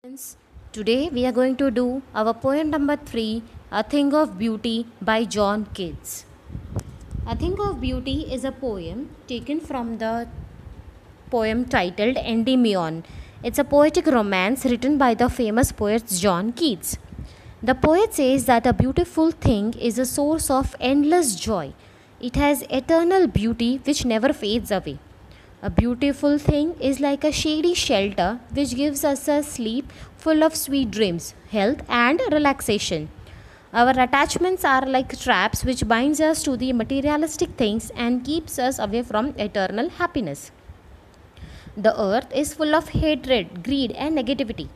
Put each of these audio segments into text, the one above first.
Friends, today we are going to do our poem number 3, A Thing of Beauty by John Keats. A Thing of Beauty is a poem taken from the poem titled Endymion. It's a poetic romance written by the famous poet John Keats. The poet says that a beautiful thing is a source of endless joy. It has eternal beauty which never fades away. A beautiful thing is like a shady shelter which gives us a sleep full of sweet dreams, health, and relaxation. Our attachments are like traps which binds us to the materialistic things and keeps us away from eternal happiness. The earth is full of hatred, greed, and negativity.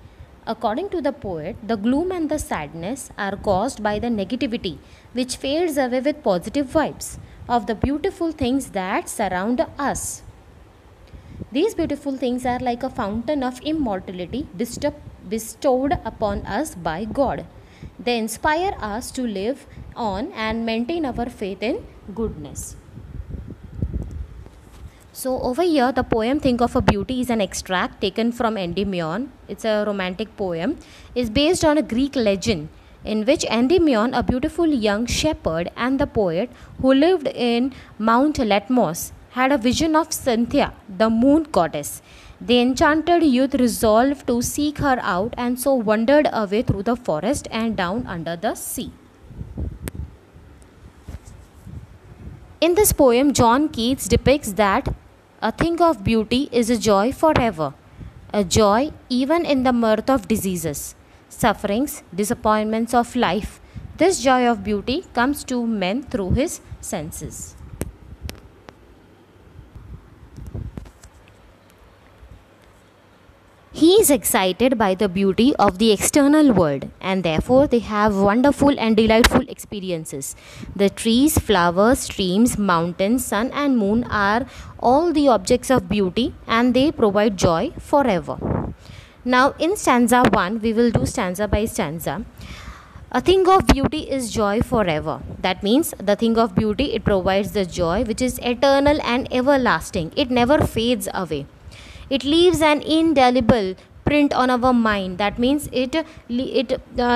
According to the poet, the gloom and the sadness are caused by the negativity which fades away with positive vibes of the beautiful things that surround us. These beautiful things are like a fountain of immortality bestowed upon us by God. They inspire us to live on and maintain our faith in goodness. So over here the poem Think of a Beauty is an extract taken from Endymion. It's a romantic poem. It's based on a Greek legend in which Endymion, a beautiful young shepherd, and the poet who lived in Mount Latmos, had a vision of Cynthia, the moon goddess. The enchanted youth resolved to seek her out and so wandered away through the forest and down under the sea. In this poem, John Keats depicts that a thing of beauty is a joy forever, a joy even in the mirth of diseases, sufferings, disappointments of life. This joy of beauty comes to men through his senses. He is excited by the beauty of the external world, and therefore they have wonderful and delightful experiences. The trees, flowers, streams, mountains, sun and moon are all the objects of beauty, and they provide joy forever. Now in stanza 1, we will do stanza by stanza. A thing of beauty is joy forever. That means the thing of beauty, it provides the joy which is eternal and everlasting. It never fades away. It leaves an indelible print on our mind. That means it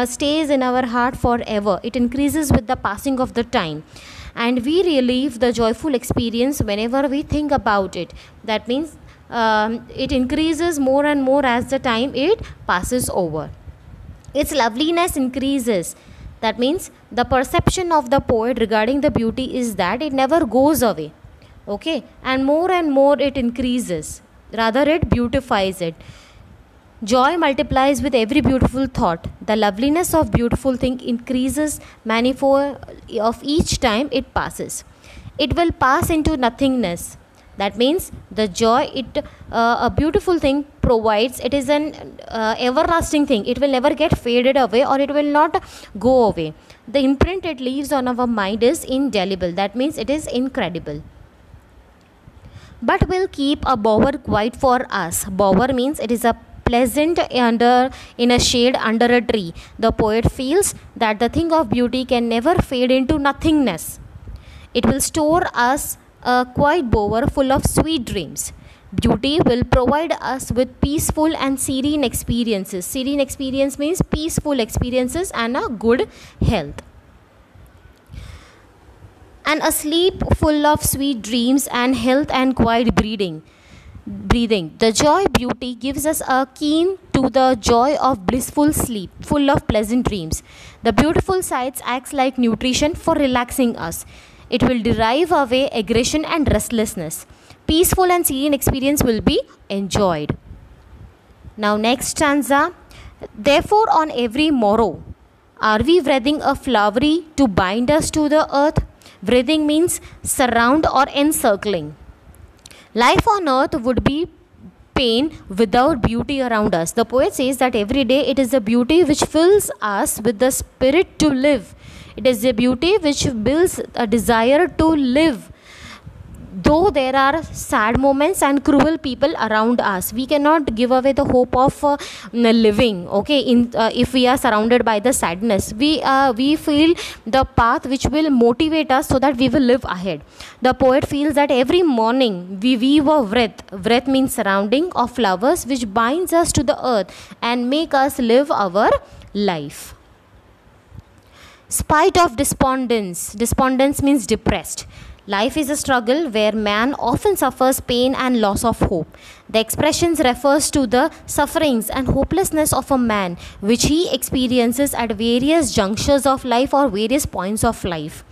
stays in our heart forever. It increases with the passing of the time. And we relive the joyful experience whenever we think about it. That means it increases more and more as the time it passes over. Its loveliness increases. That means the perception of the poet regarding the beauty is that it never goes away. Okay, and more it increases. Rather, it beautifies it. Joy multiplies with every beautiful thought. The loveliness of beautiful thing increases manifold of each time it passes. It will pass into nothingness. That means the joy a beautiful thing provides, it is an everlasting thing. It will never get faded away, or it will not go away. The imprint it leaves on our mind is indelible. That means it is incredible. But will keep a bower quiet for us. Bower means it is a pleasant in a shade under a tree. The poet feels that the thing of beauty can never fade into nothingness. It will store us a quiet bower full of sweet dreams. Beauty will provide us with peaceful and serene experiences. Serene experience means peaceful experiences and a good health. And a sleep full of sweet dreams and health and quiet breathing. The joy beauty gives us a keen to the joy of blissful sleep full of pleasant dreams. The beautiful sights acts like nutrition for relaxing us. It will drive away aggression and restlessness. Peaceful and serene experience will be enjoyed. Now next stanza. Therefore on every morrow are we wreathing a flowery to bind us to the earth. Wreathing means surround or encircling. Life on earth would be pain without beauty around us. The poet says that every day it is the beauty which fills us with the spirit to live. It is the beauty which builds a desire to live. though there are sad moments and cruel people around us, we cannot give away the hope of living. Okay, if we are surrounded by the sadness, we feel the path which will motivate us so that we will live ahead. The poet feels that every morning we weave a wreath means surrounding of flowers which binds us to the earth and make us live our life. Spite of despondence means depressed. Life is a struggle where man often suffers pain and loss of hope. The expressions refers to the sufferings and hopelessness of a man which he experiences at various junctures of life or various points of life.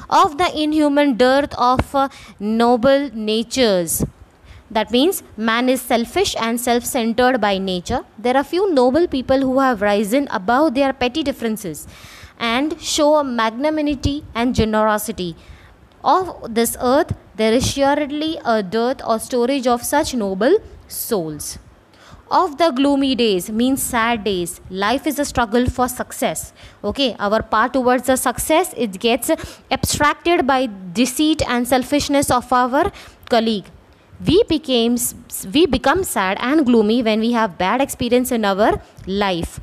Of the inhuman dearth of noble natures. That means man is selfish and self-centered by nature. There are few noble people who have risen above their petty differences and show magnanimity and generosity. Of this earth, there is surely a dearth or storage of such noble souls. Of the gloomy days means sad days. Life is a struggle for success. Okay, our path towards the success, it gets abstracted by deceit and selfishness of our colleague. We become sad and gloomy when we have bad experience in our life.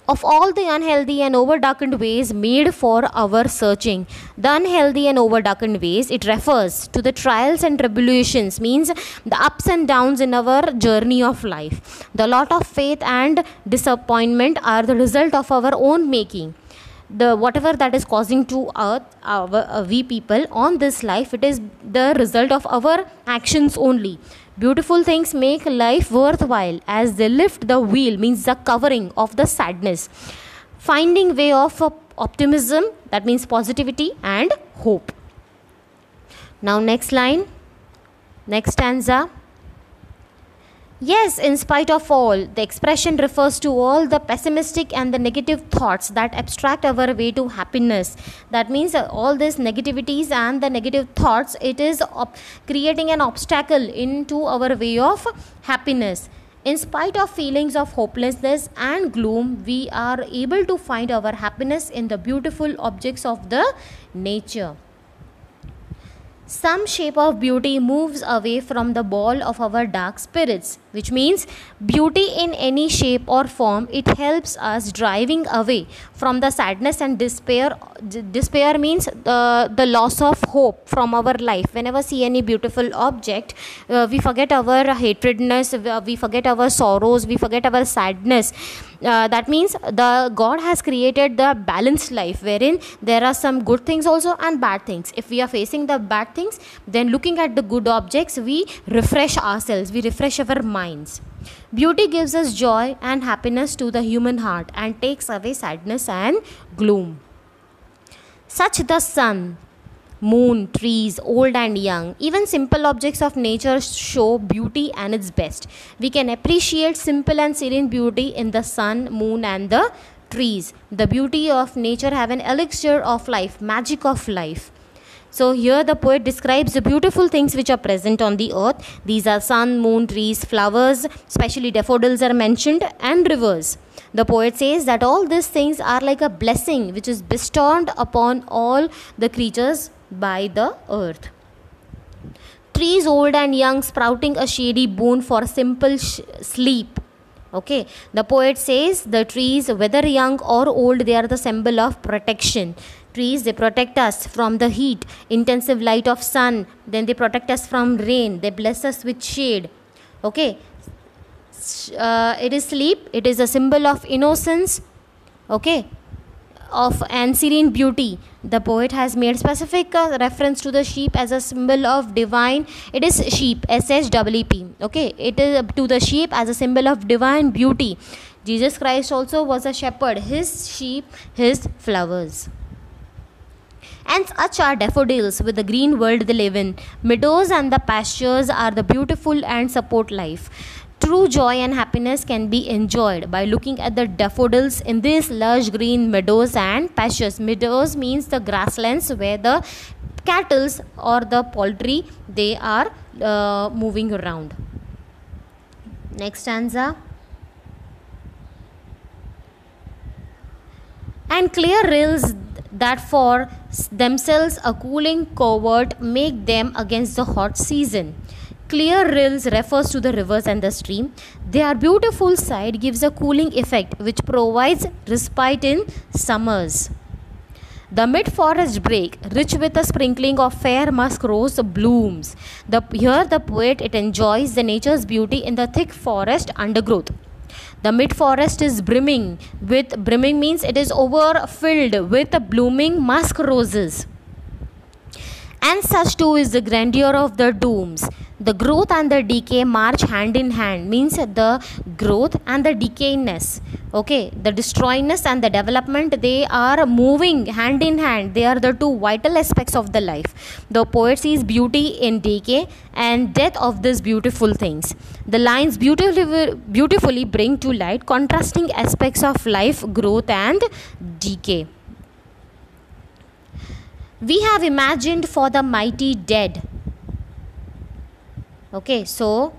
Of all the unhealthy and over-darkened ways made for our searching. The unhealthy and over-darkened ways, it refers to the trials and tribulations, means the ups and downs in our journey of life. The lot of faith and disappointment are the result of our own making. The whatever that is causing to we people on this life, it is the result of our actions only. Beautiful things make life worthwhile as they lift the wheel, means the covering of the sadness. Finding way of optimism, that means positivity and hope. Now next line, next stanza. Yes, in spite of all, the expression refers to all the pessimistic and the negative thoughts that obstruct our way to happiness. That means all these negativities and the negative thoughts, it is creating an obstacle into our way of happiness. In spite of feelings of hopelessness and gloom, we are able to find our happiness in the beautiful objects of the nature. Some shape of beauty moves away from the ball of our dark spirits, which means beauty in any shape or form, it helps us driving away from the sadness and despair. Despair means the loss of hope from our life. Whenever see any beautiful object, we forget our hatredness, we forget our sorrows, we forget our sadness. That means the God has created the balanced life wherein there are some good things also and bad things. If we are facing the bad things, then looking at the good objects, we refresh ourselves, we refresh our minds. Beauty gives us joy and happiness to the human heart and takes away sadness and gloom. Such the sun, moon, trees, old and young, even simple objects of nature show beauty and its best. We can appreciate simple and serene beauty in the sun, moon and the trees. The beauty of nature have an elixir of life, magic of life. So here the poet describes the beautiful things which are present on the earth. These are sun, moon, trees, flowers, especially daffodils are mentioned, and rivers. The poet says that all these things are like a blessing which is bestowed upon all the creatures by the earth. Trees old and young sprouting a shady boon for simple sleep. Okay, the poet says the trees, whether young or old, they are the symbol of protection. Trees, they protect us from the heat, intensive light of sun, then they protect us from rain, they bless us with shade. Okay, it is sleep, it is a symbol of innocence, okay, of and serene beauty. The poet has made specific reference to the sheep as a symbol of divine. It is sheep, SHEEP. Okay, it is to the sheep as a symbol of divine beauty. Jesus Christ also was a shepherd. His sheep, his flowers. And such are daffodils with the green world they live in. Meadows and the pastures are the beautiful and support life. True joy and happiness can be enjoyed by looking at the daffodils in these lush green meadows and pastures. Meadows means the grasslands where the cattle or the poultry, they are moving around. Next stanza. And clear rills that for themselves a cooling covert make them against the hot season. Clear rills refers to the rivers and the stream. Their beautiful side gives a cooling effect which provides respite in summers. The mid-forest brake, rich with a sprinkling of fair musk rose blooms. Here the poet it enjoys the nature's beauty in the thick forest undergrowth. The mid-forest is brimming means it is overfilled with blooming musk roses. And such too is the grandeur of the dooms. The growth and the decay march hand in hand, means the growth and the decayness, okay, the destroyness and the development, they are moving hand in hand. They are the two vital aspects of the life. The poet sees beauty in decay and death of these beautiful things. The lines beautifully bring to light contrasting aspects of life, growth and decay. We have imagined for the mighty dead. Okay, so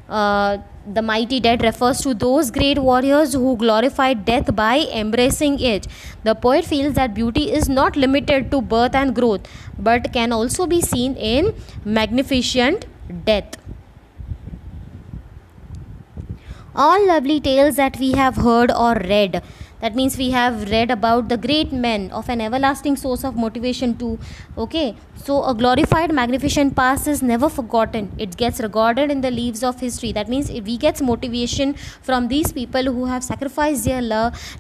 the mighty dead refers to those great warriors who glorified death by embracing it. The poet feels that beauty is not limited to birth and growth, but can also be seen in magnificent death. All lovely tales that we have heard or read, that means we have read about the great men of an everlasting source of motivation too. Okay, so a glorified magnificent past is never forgotten. It gets recorded in the leaves of history. That means we get motivation from these people who have sacrificed their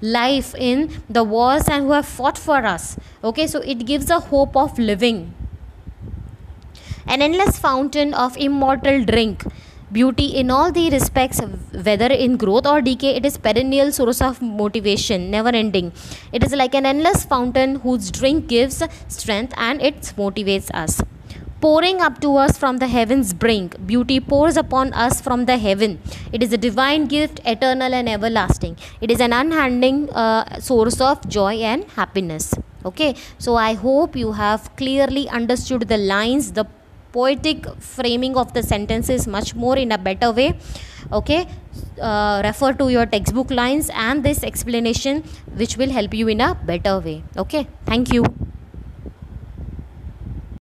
life in the wars and who have fought for us. Okay, so it gives a hope of living. An endless fountain of immortal drink. Beauty in all the respects, whether in growth or decay, it is perennial source of motivation, never ending. It is like an endless fountain whose drink gives strength and it motivates us. Pouring up to us from the heaven's brink, beauty pours upon us from the heaven. It is a divine gift, eternal and everlasting. It is an unending source of joy and happiness. Okay, so I hope you have clearly understood the lines, the poetic framing of the sentences much more in a better way. Okay, refer to your textbook lines and this explanation which will help you in a better way. Okay, thank you.